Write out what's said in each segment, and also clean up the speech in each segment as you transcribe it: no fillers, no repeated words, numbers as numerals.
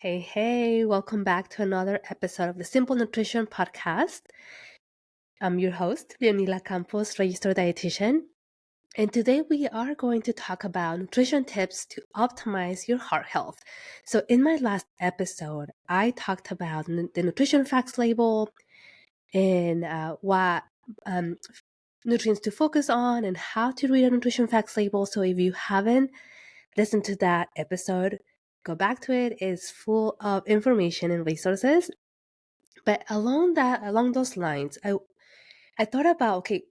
Hey, welcome back to another episode of the Simple Nutrition Podcast. I'm your host, Leonila Campos, registered dietitian. And today we are going to talk about nutrition tips to optimize your heart health. So, in my last episode, I talked about the nutrition facts label and what nutrients to focus on and how to read a nutrition facts label. So, if you haven't listened to that episode, go back to it. It's full of information and resources. But along those lines, I thought about, okay,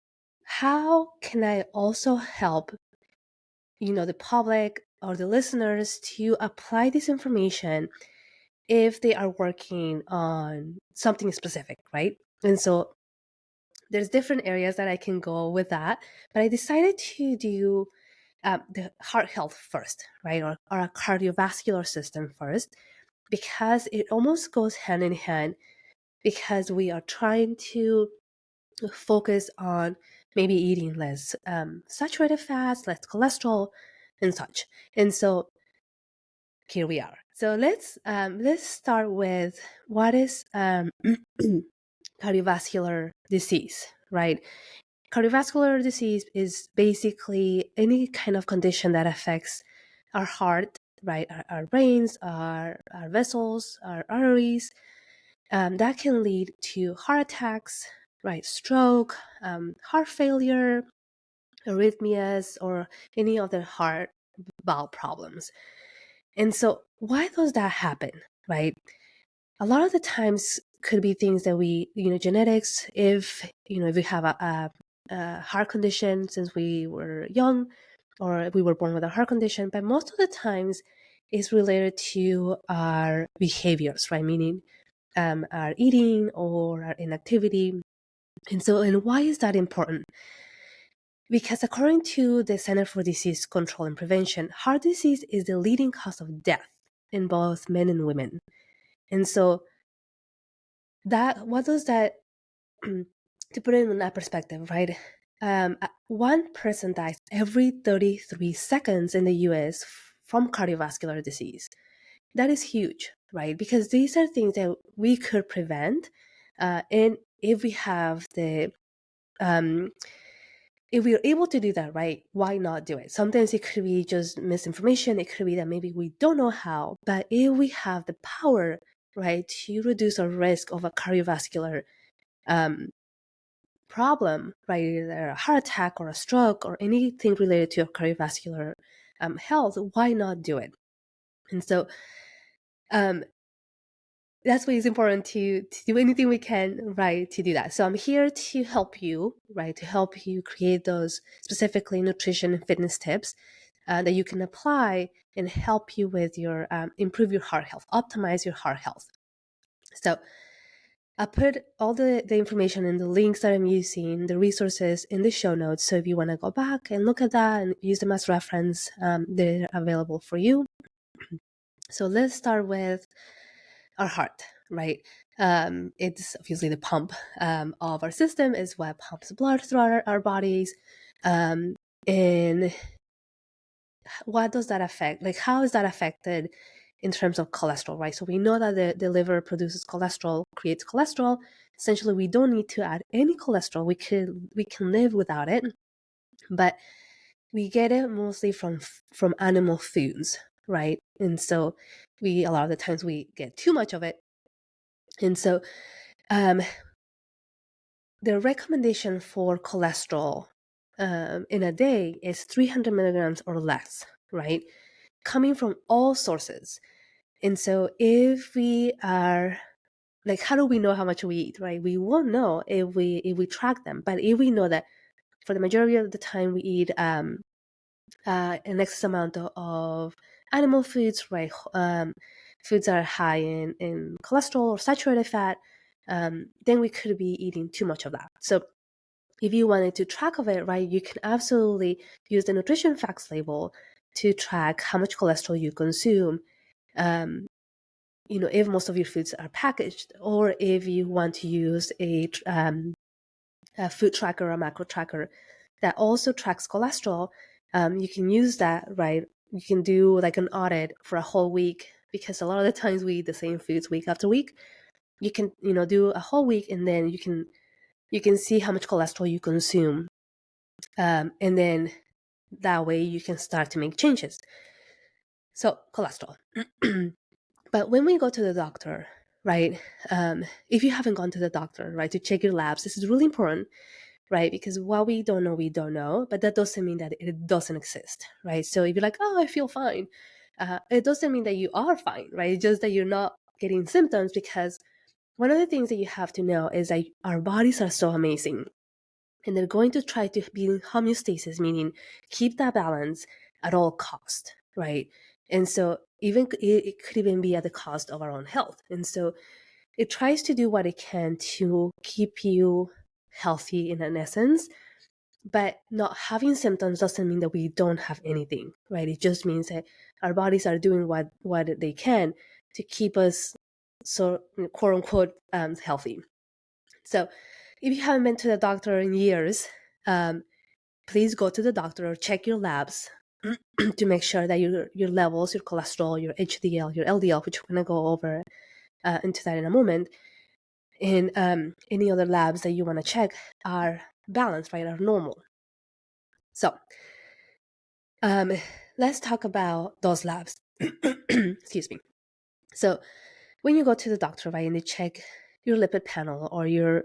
how can I also help, the public or the listeners to apply this information if they are working on something specific, right? And so there's different areas that I can go with that, but I decided to do the heart health first, right? Or our cardiovascular system first, because it almost goes hand in hand because we are trying to focus on maybe eating less saturated fats, less cholesterol, and such. And so here we are. So let's start with what is cardiovascular disease, right? Cardiovascular disease is basically any kind of condition that affects our heart, right? Our brains, our vessels, our arteries, that can lead to heart attacks, right? Stroke, heart failure, arrhythmias, or any other heart valve problems. And so, why does that happen, right? A lot of the times could be things that genetics. If we have a heart condition since we were young, or we were born with a heart condition, but most of the times it's related to our behaviors, right? Meaning our eating or our inactivity. And why is that important? Because according to the Center for Disease Control and Prevention, heart disease is the leading cause of death in both men and women. And so what does that, to put it in that perspective, right? One person dies every 33 seconds in the US from cardiovascular disease. That is huge, right? Because these are things that we could prevent. And if we have if we are able to do that, right, why not do it? Sometimes it could be just misinformation. It could be that maybe we don't know how. But if we have the power, right, to reduce our risk of a cardiovascular problem, right, either a heart attack or a stroke or anything related to cardiovascular health, why not do it? And so um, that's why it's important to do anything we can, right, to do that. So I'm here to help you, right, to help you create those specifically nutrition and fitness tips that you can apply and help you with your improve your heart health, optimize your heart health. So I put all the information and the links that I'm using, the resources in the show notes. So if you want to go back and look at that and use them as reference, they're available for you. So let's start with our heart, right? It's obviously the pump of our system, is what pumps blood through our bodies. And what does that affect? Like, how is that affected in terms of cholesterol, right? So we know that the liver produces cholesterol, creates cholesterol. Essentially, we don't need to add any cholesterol. We can live without it, but we get it mostly from animal foods, right? And so a lot of the times we get too much of it. And so the recommendation for cholesterol in a day is 300 milligrams or less, right? Coming from all sources. And so if we are like, how do we know how much we eat, right? We won't know if we track them. But if we know that for the majority of the time we eat an excess amount of animal foods, right? Foods that are high in cholesterol or saturated fat, then we could be eating too much of that. So if you wanted to track of it, right, you can absolutely use the nutrition facts label to track how much cholesterol you consume. If most of your foods are packaged, or if you want to use a food tracker or a macro tracker that also tracks cholesterol, you can use that, right? You can do like an audit for a whole week because a lot of the times we eat the same foods week after week. You can, do a whole week, and then you can see how much cholesterol you consume, and then that way you can start to make changes. So cholesterol. But when we go to the doctor, right, if you haven't gone to the doctor, right, to check your labs, this is really important, right? Because what we don't know, we don't know, but that doesn't mean that it doesn't exist, right? So if you're like, oh, I feel fine, it doesn't mean that you are fine, right? It's just that you're not getting symptoms, because one of the things that you have to know is that our bodies are so amazing, and they're going to try to be in homeostasis, meaning keep that balance at all cost, right? And so even it could even be at the cost of our own health. And so it tries to do what it can to keep you healthy in an essence, but not having symptoms doesn't mean that we don't have anything, right? It just means that our bodies are doing what they can to keep us, so quote unquote, healthy. So if you haven't been to the doctor in years, please go to the doctor or check your labs to make sure that your levels, your cholesterol, your HDL, your LDL, which we're going to go over into that in a moment, and any other labs that you want to check are balanced, right, are normal. So let's talk about those labs. Excuse me. So when you go to the doctor, right, and they check your lipid panel or your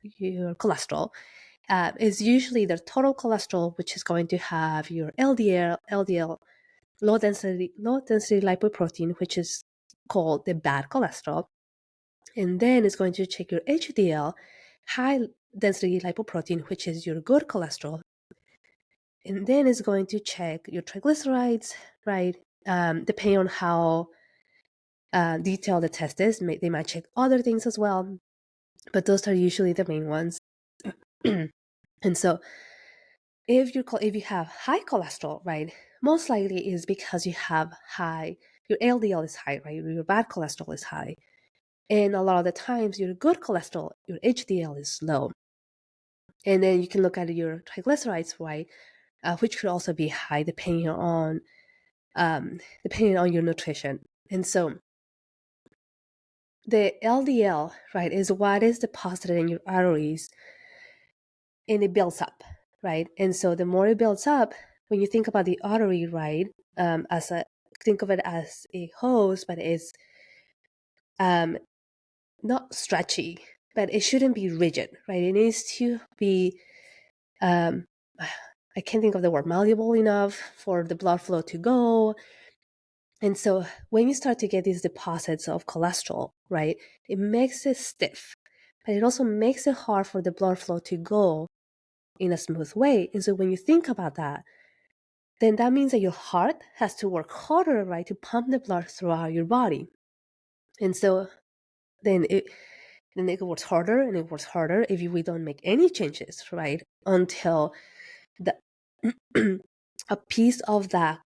cholesterol, is usually the total cholesterol, which is going to have your LDL, low density lipoprotein, which is called the bad cholesterol, and then it's going to check your HDL, high density lipoprotein, which is your good cholesterol, and then it's going to check your triglycerides, right? Depending on how detailed the test is, they might check other things as well, but those are usually the main ones. And so if you have high cholesterol, right, most likely is because you have your LDL is high, right? Your bad cholesterol is high. And a lot of the times your good cholesterol, your HDL is low. And then you can look at your triglycerides, right, which could also be high depending on your nutrition. And so the LDL, right, is what is deposited in your arteries, and it builds up, right? And so the more it builds up, when you think about the artery, right, think of it as a hose, but it's not stretchy, but it shouldn't be rigid, right? It needs to be, I can't think of the word, malleable enough for the blood flow to go. And so when you start to get these deposits of cholesterol, right, it makes it stiff, but it also makes it hard for the blood flow to go in a smooth way. And so when you think about that, then that means that your heart has to work harder, right, to pump the blood throughout your body. And so then it works harder and it works harder if we don't make any changes, right, until the a piece of that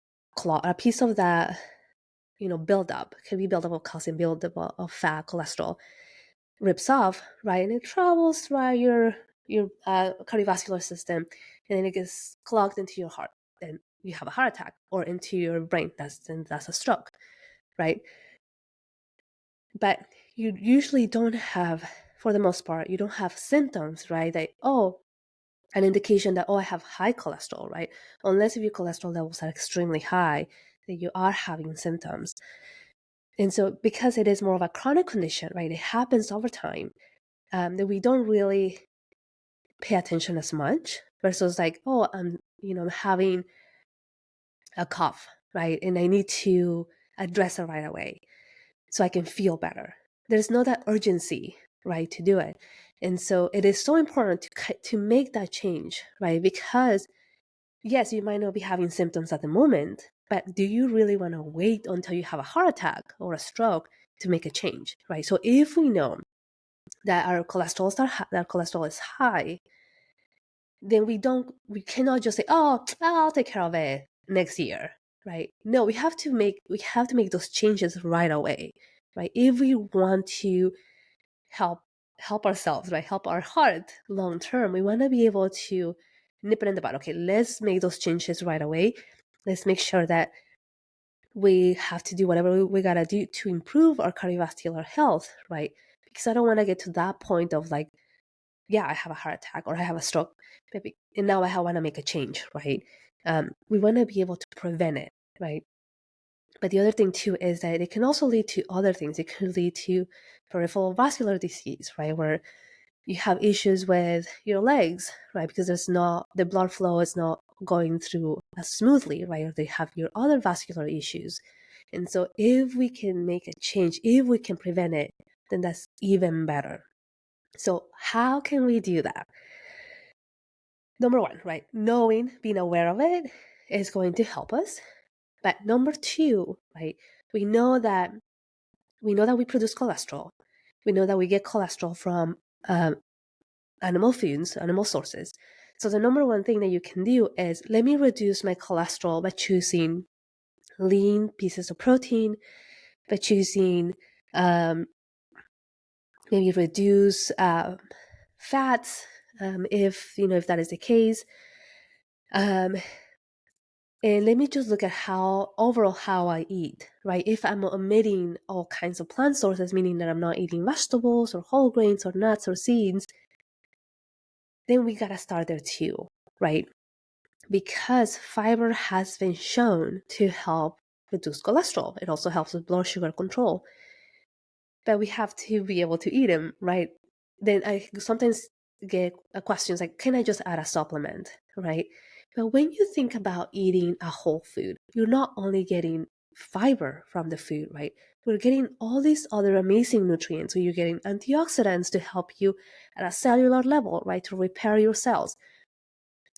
buildup, can be buildup of calcium, buildup of fat, cholesterol, rips off, right, and it travels throughout your cardiovascular system, and then it gets clogged into your heart, and you have a heart attack, or into your brain, that's a stroke, right? But you usually don't have, for the most part, you don't have symptoms, right, that, an indication that, I have high cholesterol, right? Unless if your cholesterol levels are extremely high, that you are having symptoms. And so because it is more of a chronic condition, right, it happens over time, that we don't really pay attention as much, versus like, I'm having a cough, right, and I need to address it right away so I can feel better. There's no that urgency, right, to do it. And so it is so important to make that change, right? Because yes, you might not be having symptoms at the moment, but do you really want to wait until you have a heart attack or a stroke to make a change, right? So if we know that our cholesterol is high, then we cannot just say, I'll take care of it next year, right? No, we have to make those changes right away, right? If we want to help ourselves, right? Help our heart long term, we want to be able to nip it in the bud. Okay, let's make those changes right away. Let's make sure that we have to do whatever we gotta do to improve our cardiovascular health, right? Because I don't want to get to that point of like, yeah, I have a heart attack or I have a stroke, and now I want to make a change, right? We want to be able to prevent it, right? But the other thing too is that it can also lead to other things. It can lead to peripheral vascular disease, right? Where you have issues with your legs, right? Because the blood flow is not going through as smoothly, right? Or they have your other vascular issues. And so if we can make a change, if we can prevent it, then that's even better. So how can we do that? Number one, right? Being aware of it is going to help us. But number two, right? We know that we produce cholesterol. We know that we get cholesterol from animal foods, animal sources. So the number one thing that you can do is let me reduce my cholesterol by choosing lean pieces of protein, by choosing maybe reduce fats, if that is the case. And let me just look at how I eat, right? If I'm omitting all kinds of plant sources, meaning that I'm not eating vegetables or whole grains or nuts or seeds, then we gotta start there too, right? Because fiber has been shown to help reduce cholesterol. It also helps with blood sugar control. But we have to be able to eat them, right? Then I sometimes get questions like, can I just add a supplement, right? But when you think about eating a whole food, you're not only getting fiber from the food, right? We're getting all these other amazing nutrients. So you're getting antioxidants to help you at a cellular level, right? To repair your cells.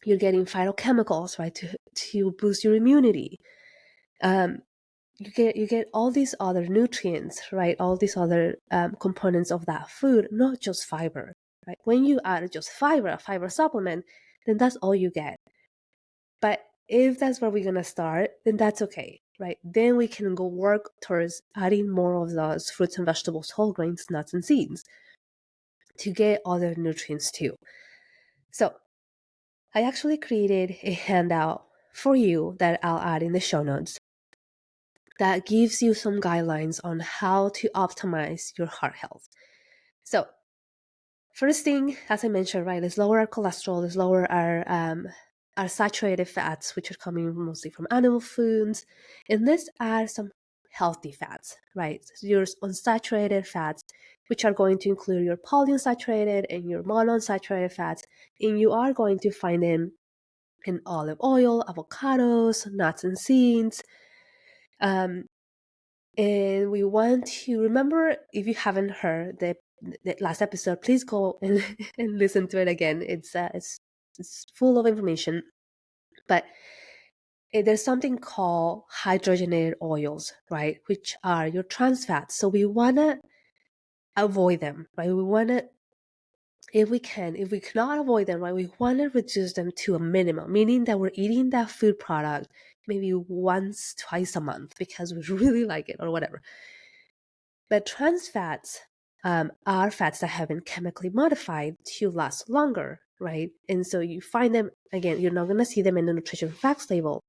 You're getting phytochemicals, right? To boost your immunity. You get all these other nutrients, right? All these other components of that food, not just fiber, right? When you add just fiber, a fiber supplement, then that's all you get. But if that's where we're gonna start, then that's okay, right? Then we can go work towards adding more of those fruits and vegetables, whole grains, nuts, and seeds to get other nutrients too. So I actually created a handout for you that I'll add in the show notes that gives you some guidelines on how to optimize your heart health. So first thing, as I mentioned, right, is lower our cholesterol, is lower our saturated fats, which are coming mostly from animal foods, and let's add some healthy fats, right? So your unsaturated fats, which are going to include your polyunsaturated and your monounsaturated fats, and you are going to find them in olive oil, avocados, nuts and seeds. And we want to remember, if you haven't heard the last episode, please go and, and listen to it again. It's full of information, but there's something called hydrogenated oils, right? Which are your trans fats. So we want to avoid them, right? We want to, if we cannot avoid them, right, we want to reduce them to a minimum, meaning that we're eating that food product maybe once, twice a month because we really like it or whatever. But trans fats are fats that have been chemically modified to last longer, right? And so you find them, again, you're not going to see them in the nutrition facts label,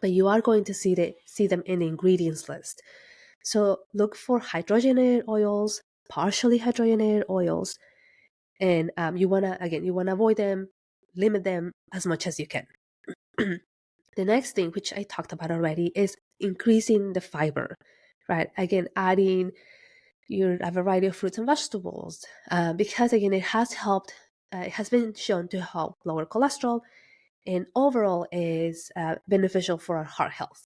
but you are going to see them in the ingredients list. So look for hydrogenated oils, partially hydrogenated oils, and you want to avoid them, limit them as much as you can. The next thing, which I talked about already, is increasing the fiber, right? Again, adding a variety of fruits and vegetables, because again, it has been shown to help lower cholesterol and overall is beneficial for our heart health.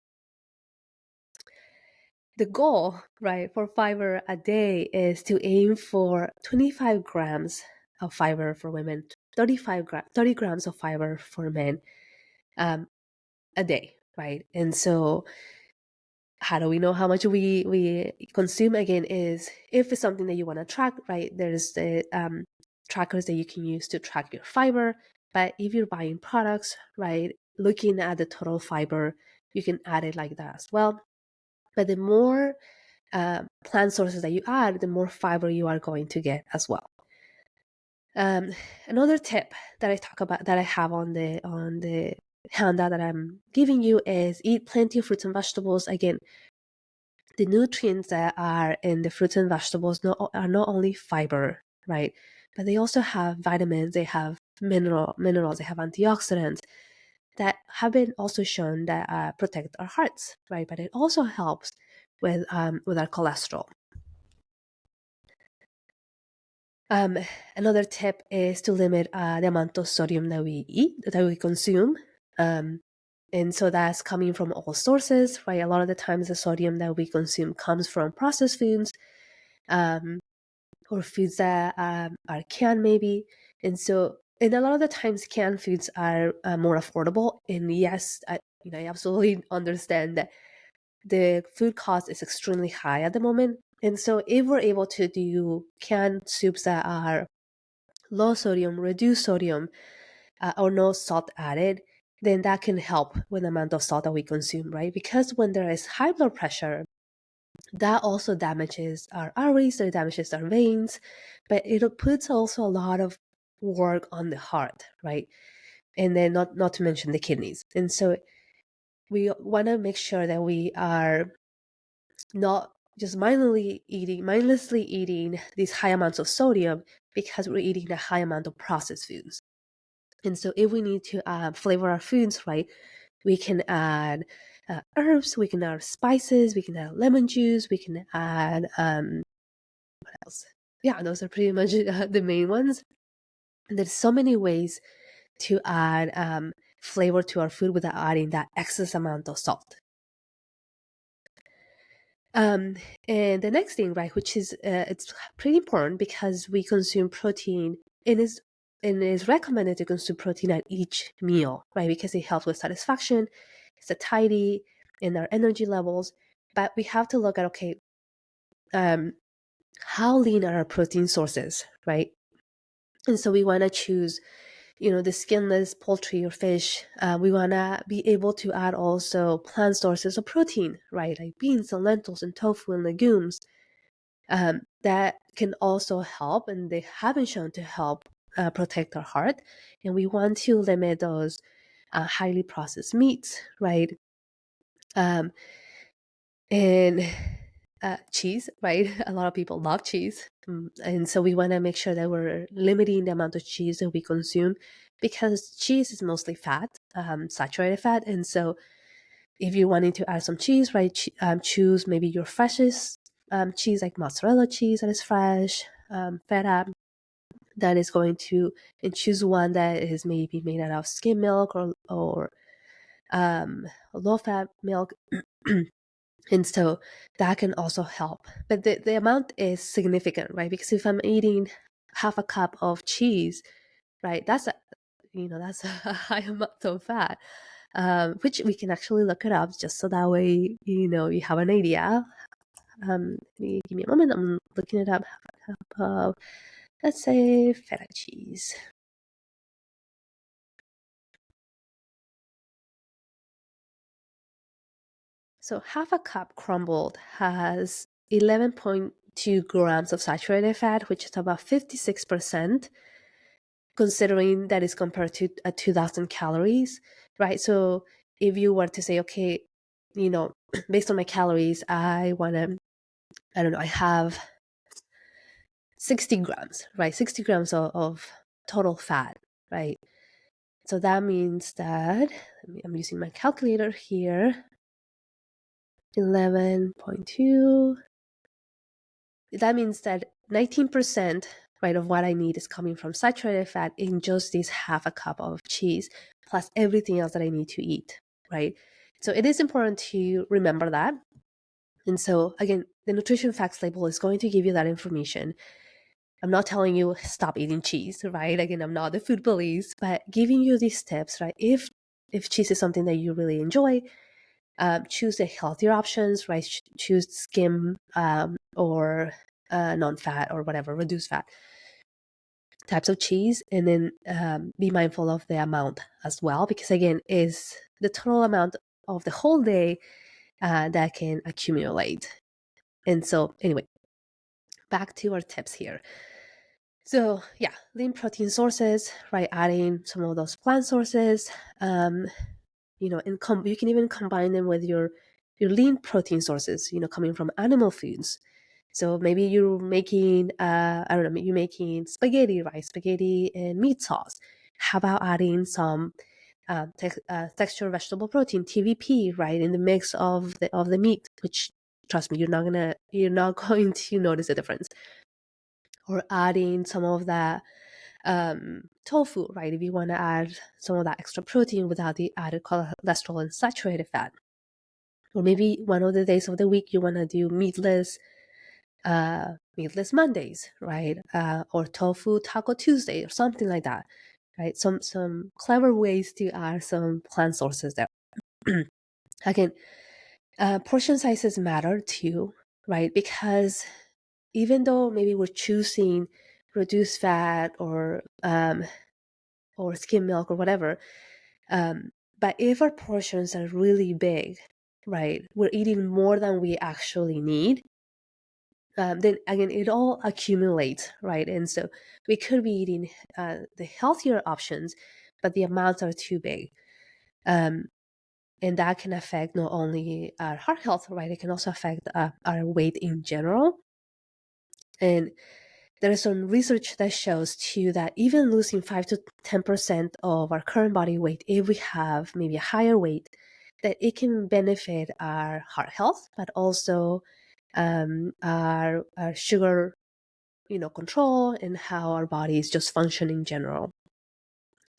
The goal, right, for fiber a day is to aim for 25 grams of fiber for women, 30 grams of fiber for men a day, right? And so how do we know how much we consume? Again, is if it's something that you want to track, right? There's the trackers that you can use to track your fiber. But if you're buying products, right, looking at the total fiber, you can add it like that as well. But the more plant sources that you add, the more fiber you are going to get as well. Another tip that I talk about, that I have on the handout that I'm giving you is eat plenty of fruits and vegetables. Again, the nutrients that are in the fruits and vegetables are not only fiber, right? But they also have vitamins, they have minerals, they have antioxidants that have been also shown that protect our hearts, right? But it also helps with our cholesterol. Um, Another tip is to limit the amount of sodium that we eat, that we consume. And so that's coming from all sources, right? A lot of the times the sodium that we consume comes from processed foods, or foods that are canned maybe. And a lot of the times canned foods are more affordable. And yes, I absolutely understand that the food cost is extremely high at the moment. And so if we're able to do canned soups that are low sodium, reduced sodium, or no salt added, then that can help with the amount of salt that we consume, right? Because when there is high blood pressure, that also damages our arteries, it damages our veins, but it puts also a lot of work on the heart, right? And then not to mention the kidneys. And so we want to make sure that we are not just mindlessly eating these high amounts of sodium because we're eating a high amount of processed foods. And so if we need to flavor our foods, right, we can add herbs, we can add spices, we can add lemon juice, we can add, what else? Yeah, those are pretty much the main ones. And there's so many ways to add flavor to our food without adding that excess amount of salt. And the next thing, right, which is it's pretty important because we consume protein and is recommended to consume protein at each meal, right? Because it helps with satisfaction, it's a tidy in our energy levels. But we have to look at, okay, how lean are our protein sources, right? And so we want to choose, the skinless poultry or fish. We want to be able to add also plant sources of protein, right? Like beans and lentils and tofu and legumes. That can also help, and they have been shown to help protect our heart. And we want to limit those highly processed meats, right? And cheese, right? A lot of people love cheese. And so we want to make sure that we're limiting the amount of cheese that we consume because cheese is mostly fat, saturated fat. And so if you're wanting to add some cheese, right, choose maybe your freshest cheese, like mozzarella cheese that is fresh, feta that is going to, and choose one that is maybe made out of skim milk or low fat milk. And so that can also help. But the amount is significant, right? Because if I'm eating half a cup of cheese, right, that's that's a high amount of fat, which we can actually look it up just so that way, you have an idea. Give me a moment. I'm looking it up. Half a cup of, let's say, feta cheese. So half a cup crumbled has 11.2 grams of saturated fat, which is about 56%, considering that is compared to 2,000 calories, right? So if you were to say, okay, based on my calories, I have 60 grams, right? 60 grams of total fat, right? So that means that, I'm using my calculator here, 11.2. That means that 19%, right, of what I need is coming from saturated fat in just this half a cup of cheese, plus everything else that I need to eat, right? So it is important to remember that. And so again, the nutrition facts label is going to give you that information. I'm not telling you stop eating cheese, right? Again, I'm not the food police, but giving you these tips, right? If cheese is something that you really enjoy, choose the healthier options, right? Choose skim or non-fat or whatever, reduced fat types of cheese, and then be mindful of the amount as well, because again, is the total amount of the whole day that can accumulate. And so anyway, back to our tips here. So yeah, lean protein sources, right? Adding some of those plant sources. and you can even combine them with your lean protein sources, coming from animal foods. So maybe you're making, I don't know, you're making spaghetti, right? Spaghetti and meat sauce. How about adding some texture vegetable protein, TVP, right, in the mix of the meat, which, trust me, you're not going to notice a difference. Or adding some of that tofu, right? If you want to add some of that extra protein without the added cholesterol and saturated fat. Or maybe one of the days of the week you want to do meatless Mondays, right? Or tofu taco Tuesday or something like that, right? Some clever ways to add some plant sources there. Again, portion sizes matter too, right? Because even though maybe we're choosing reduced fat or skim milk or whatever, but if our portions are really big, right, we're eating more than we actually need, then again, it all accumulates, right? And so we could be eating the healthier options, but the amounts are too big. And that can affect not only our heart health, right? It can also affect our weight in general. And there is some research that shows too that even losing 5 to 10% of our current body weight, if we have maybe a higher weight, that it can benefit our heart health, but also our sugar, control, and how our body is just functioning in general.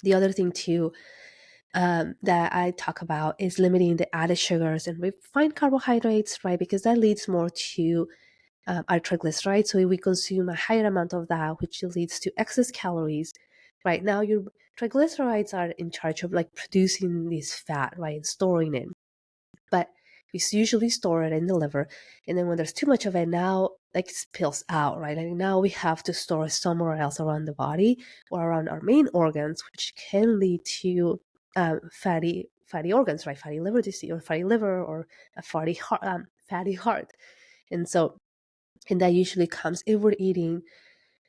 The other thing too that I talk about is limiting the added sugars and refined carbohydrates, right? Because that leads more to our triglycerides. So if we consume a higher amount of that, which leads to excess calories, right? Now your triglycerides are in charge of like producing this fat, right? Storing it. But we usually store it in the liver. And then when there's too much of it, now like spills out, right? And now we have to store it somewhere else around the body or around our main organs, which can lead to fatty organs, right? Fatty liver disease or fatty liver or a fatty heart. And that usually comes if we're eating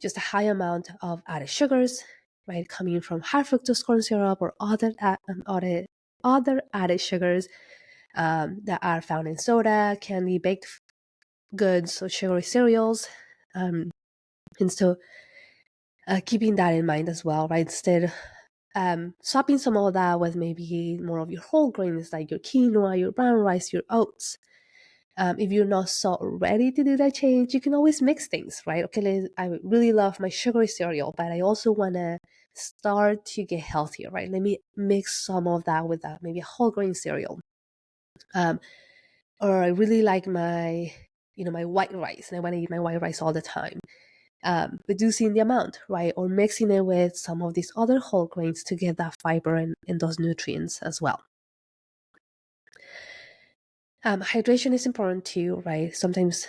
just a high amount of added sugars, right? Coming from high fructose corn syrup or other added sugars that are found in soda, candy, baked goods, or sugary cereals. And so keeping that in mind as well, right? Instead, swapping some of that with maybe more of your whole grains like your quinoa, your brown rice, your oats. If you're not so ready to do that change, you can always mix things, right? Okay, I really love my sugary cereal, but I also want to start to get healthier, right? Let me mix some of that with maybe a whole grain cereal. Or I really like my white rice, and I want to eat my white rice all the time. Reducing the amount, right? Or mixing it with some of these other whole grains to get that fiber and those nutrients as well. Hydration is important too, right? Sometimes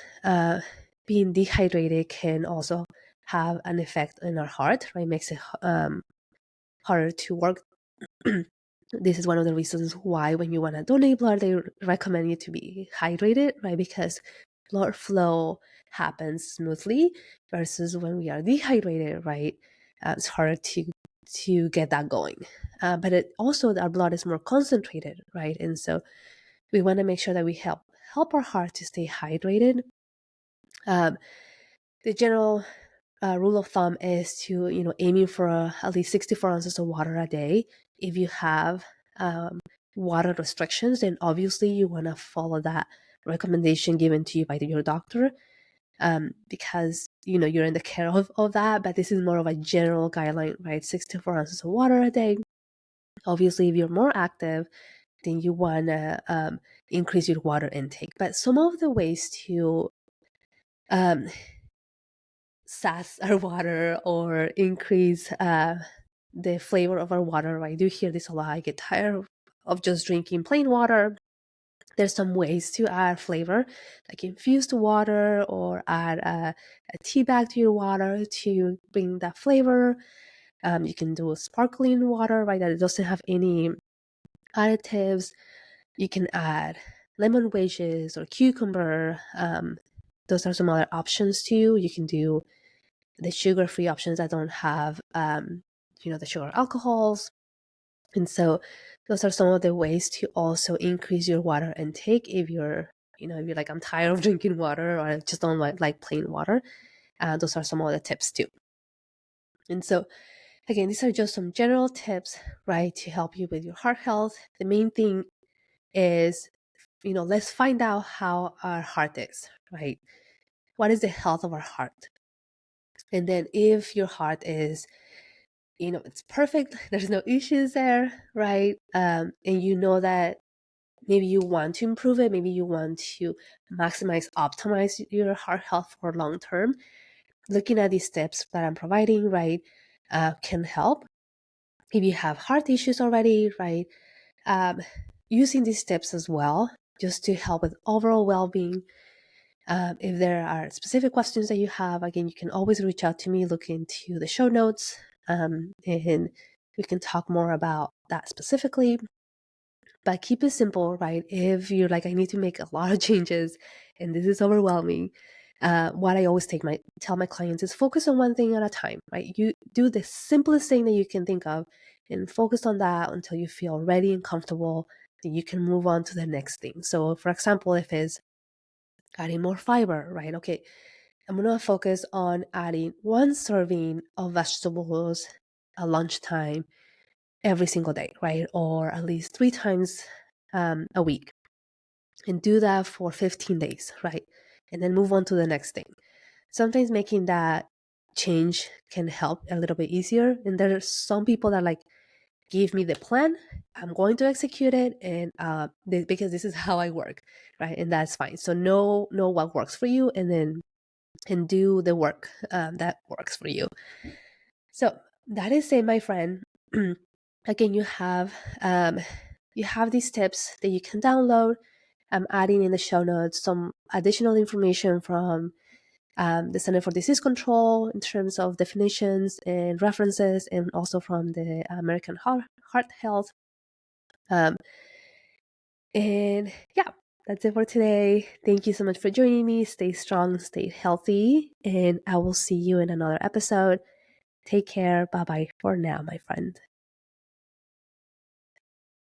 being dehydrated can also have an effect on our heart, right? Makes it harder to work. This is one of the reasons why when you want to donate blood, they recommend you to be hydrated, right? Because blood flow happens smoothly versus when we are dehydrated, right? It's harder to get that going. But it also, our blood is more concentrated, right? And so we want to make sure that we help our heart to stay hydrated. The general rule of thumb is to aiming for at least 64 ounces of water a day. If you have water restrictions, then obviously you want to follow that recommendation given to you by your doctor, because you're in the care of that. But this is more of a general guideline, right? 64 ounces of water a day. Obviously, if you're more active, then you want to increase your water intake. But some of the ways to sass our water or increase the flavor of our water, I do hear this a lot. I get tired of just drinking plain water. There's some ways to add flavor, like infused water or add a tea bag to your water to bring that flavor. You can do sparkling water, right, that it doesn't have any additives. You can add lemon wedges or cucumber. Those are some other options too. You can do the sugar-free options that don't have, the sugar alcohols. And so those are some of the ways to also increase your water intake if you're, if you're like, I'm tired of drinking water, or I just don't like plain water. Those are some of the tips too. And so again, these are just some general tips, right, to help you with your heart health. The main thing is, let's find out how our heart is, right? What is the health of our heart? And then if your heart is, it's perfect, there's no issues there, right? And you know that maybe you want to improve it, maybe you want to optimize your heart health for long term. Looking at these tips that I'm providing, right, can help. If you have heart issues already, right, using these tips as well, just to help with overall well-being. If there are specific questions that you have, again, you can always reach out to me, look into the show notes, and we can talk more about that specifically. But keep it simple, right? If you're like, I need to make a lot of changes and this is overwhelming, what I always tell my clients is focus on one thing at a time, right? You do the simplest thing that you can think of and focus on that until you feel ready and comfortable. Then you can move on to the next thing. So, for example, if it's adding more fiber, right? Okay, I'm going to focus on adding one serving of vegetables at lunchtime every single day, right? Or at least 3 times a week. And do that for 15 days, right? And then move on to the next thing. Sometimes making that change can help a little bit easier. And there are some people that like, give me the plan, I'm going to execute it, and because this is how I work, right? And that's fine. So know what works for you, and do the work that works for you. So that is it, my friend. Again, you have these tips that you can download. I'm adding in the show notes some additional information from the Center for Disease Control in terms of definitions and references, and also from the American Heart Health. And yeah, that's it for today. Thank you so much for joining me. Stay strong, stay healthy, and I will see you in another episode. Take care. Bye bye for now, my friend.